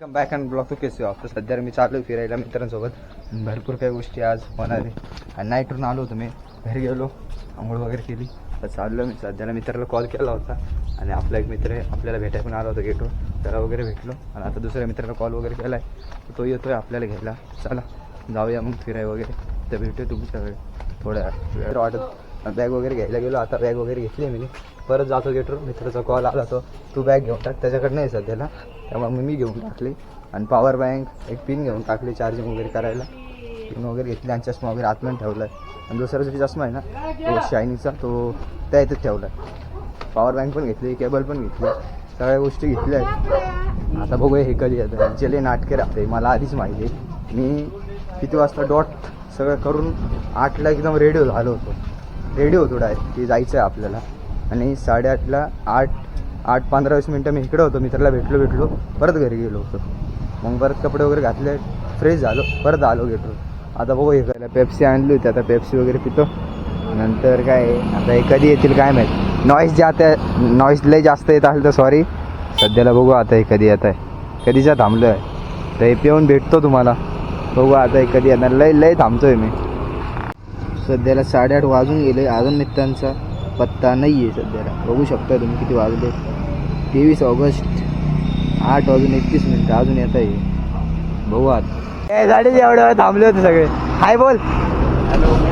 Come back and blog तो केस तर सध्या मी चालू फिरायला मित्रांसोबत. भरपूर काही गोष्टी आज होणार आहे. आणि नाईटवरून आलो होतो मी, घरी गेलो, आंघोळ वगैरे केली, तर चाललो मी. सध्याला मित्राला कॉल केला होता आणि आपला एक मित्र आहे आपल्याला भेटायला पण आला होता गेटवर, त्याला वगैरे भेटलो. आणि आता दुसऱ्या मित्राला कॉल वगैरे केला आहे, तो येतो आहे आपल्याला घ्यायला. चला जाऊया मग फिराय वगैरे, तर भेटूया तुमच्याकडे थोड्या वेळ वाटत. बॅग वगैरे घ्यायला गेलो, आता बॅग वगैरे घेतली मी, परत जातो गेटवर. मित्राचा कॉल आला, तू बॅग घेऊन टाक, त्याच्याकडे नाही सध्याला, त्यामुळे मी घेऊन टाकली. आणि पॉवर बँक एक पिन घेऊन टाकली चार्जिंग वगैरे करायला, पिन वगैरे घेतली. आणि चष्मा वगैरे आतमध्ये ठेवला आहे. आणि दुसरा जो चष्मा आहे ना तो शायनीचा, तो त्या इथेच ठेवला आहे. पॉवर बँक पण घेतली, केबल पण घेतली, सगळ्या गोष्टी घेतल्या आहेत. आता बघूया हे कधी येतं. यांचे नाटके राहते, मला आधीच माहिती आहे. मी किती वाजता डॉट सगळं करून 8ला एकदम रेडी झालो होतो, रेडी होतो डायरेक्ट की जायचं आहे आपल्याला. आणि 8:30ला 8:15 मिनटं मी इकडे होतो, मित्राला भेटलो, परत घरी गेलो होतो. मग परत कपडे वगैरे घातले, फ्रेश झालो, परत आलो गेटवर. आता बघू हे करायला. पेप्सी आणली होती, आता पेप्सी वगैरे पितो. नंतर काय आता हे कधी येतील काय माहीत. नॉईज लय जास्त येत असेल तर सॉरी. सध्याला बघू आता हे कधी येत आहे, कधीचा थांबलो आहे. तर हे पिऊन भेटतो तुम्हाला, बघू आता हे कधी येणार. लय थांबतोय मी. सध्याला 8:30 वाजून गेले, अजून मित्रांचा पत्ता नाही आहे सध्याला. बघू शकता तुम्ही किती वाजले. 23 ऑगस्ट 8:31 अजून येत आहे. बघू आता गाडीचे एवढ्या वेळ थांबले होते सगळे. हाय बोल,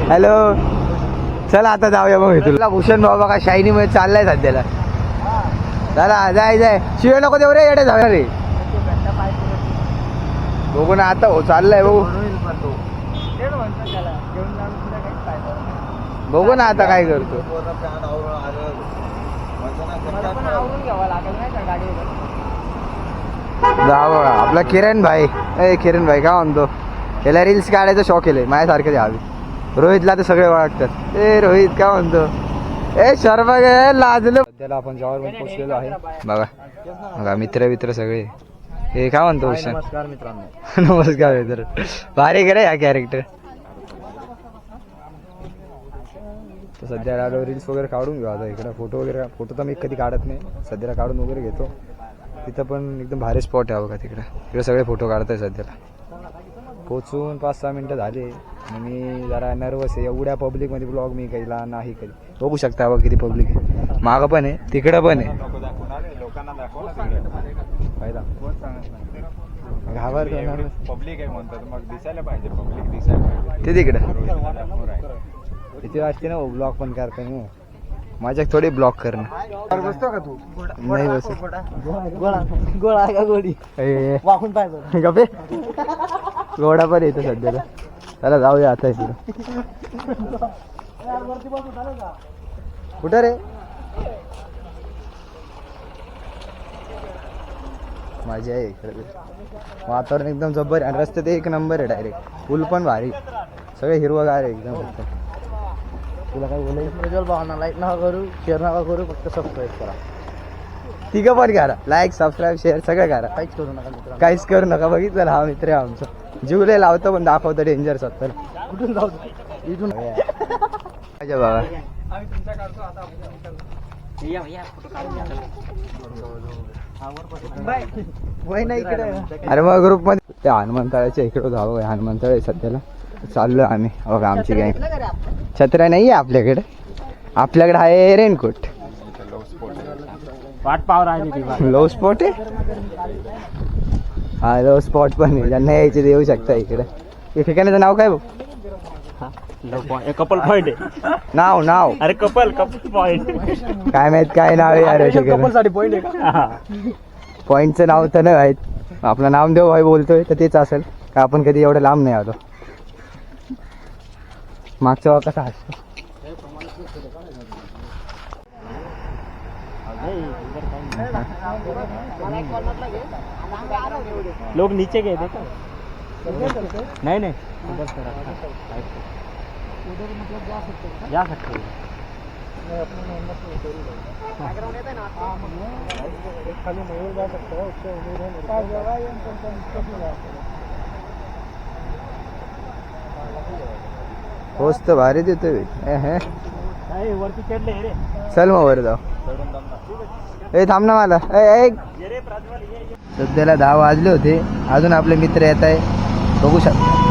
हॅलो. चला आता जाऊया मग. तुला भूषण बाबा का शायनी मध्ये चाललाय सध्याला. चला जाय शिवाय नको देऊ रे, येडे जाऊया रे. बघू ना आता, हो चाललाय बघू. बघू ना आता काय करतो. आपला किरण भाई काय म्हणतो, याला रील्स काढायचा शौक केले माझ्यासारखे द्यावी. रोहितला तर सगळे ओळखतात. रोहित काय म्हणतो, शर्मा गे लाजलो. सध्याला आपण ज्यावर पोचलेलो आहे. बघा मित्र सगळे. हे काय म्हणतो, नमस्कार मित्रांनो. नमस्कार मित्र, भारी करे हा कॅरेक्टर. तर सध्या आलो, रील्स वगैरे काढून घेऊ. आता इकडे फोटो तर मी कधी काढत नाही, सध्याला काढून वगैरे घेतो. तिथं पण एकदम भारी स्पॉट आहे बघा, तिकडे सगळे फोटो काढत आहे. सध्याला पोचून 5-6 मिनटं झाले. मी जरा नर्वस आहे, एवढ्या पब्लिकमध्ये ब्लॉग मी केला नाही कधी. बघू शकता बघा किती पब्लिक आहे, मागं पण आहे, तिकडं पण आहे. घाबर पब्लिक आहे म्हणतात, मग दिसायला पाहिजे. पब्लिक दिसायला पाहिजे ते तिकडे. किती वाटते ना ब्लॉग पण करता ना, माझ्या थोडी ब्लॉग करणं. बसतो का तू? नाही बस. गोळा का गोडी वाकून पाहिजे गपे. गोडा पण येतो सध्याला. चला जाऊया आता इकडं. कुठं रे माझी आहे इकडे. वातावरण एकदम जबर आहे आणि रस्ते ते एक नंबर आहे. डायरेक्ट पूल पण भारी, सगळे हिरवगार आहे एकदम. तुला काय बोलायचं भावना, लाईक नका करू, शेअर नका करू, फक्त सबस्क्राईब करा. तिघं पण करा, लाईक सबस्क्राईब शेअर सगळं करा. काहीच करू नका. बघितलं हा मित्र आहे आमचा, जीवले लावतो पण दाखवतो डेंजर. सत्तर कुठून लावतो इथून बाबा. अरे मग ग्रुप मध्ये त्या हनुमंताळ्याच्या इकडे जावं. हनुमंताळे सध्याला चाललो आम्ही. बघा आमची गँग. छत्र्या नाही आहे आपल्याकडे, आपल्याकडे आहे रेनकोट. लो स्पॉट आहे हा, लो स्पॉट पण आहे. ज्यांना यायचे ते येऊ शकता इकडे. या ठिकाणाचं नाव काय भाऊ? कपल पॉइंट आहे नाव. अरे कपल पॉइंट काय माहित काय नाव आहे यार. कपल साठी पॉइंट आहे. पॉइंटचं नाव तर नाही माहित. आपलं नामदेव भाई बोलतोय तर तेच असेल का. आपण कधी एवढं लांब नाही आलो. मागचा वा कसा असतो. लोग नीचे गए थे नहीं जा सकते होस्ट भारी देतोय. वरती चढले रे. चल मग वर जाऊ. ए थांब ना मला सध्याला 10 वाजले होते, अजून आपले मित्र येत आहे, बघू शकता.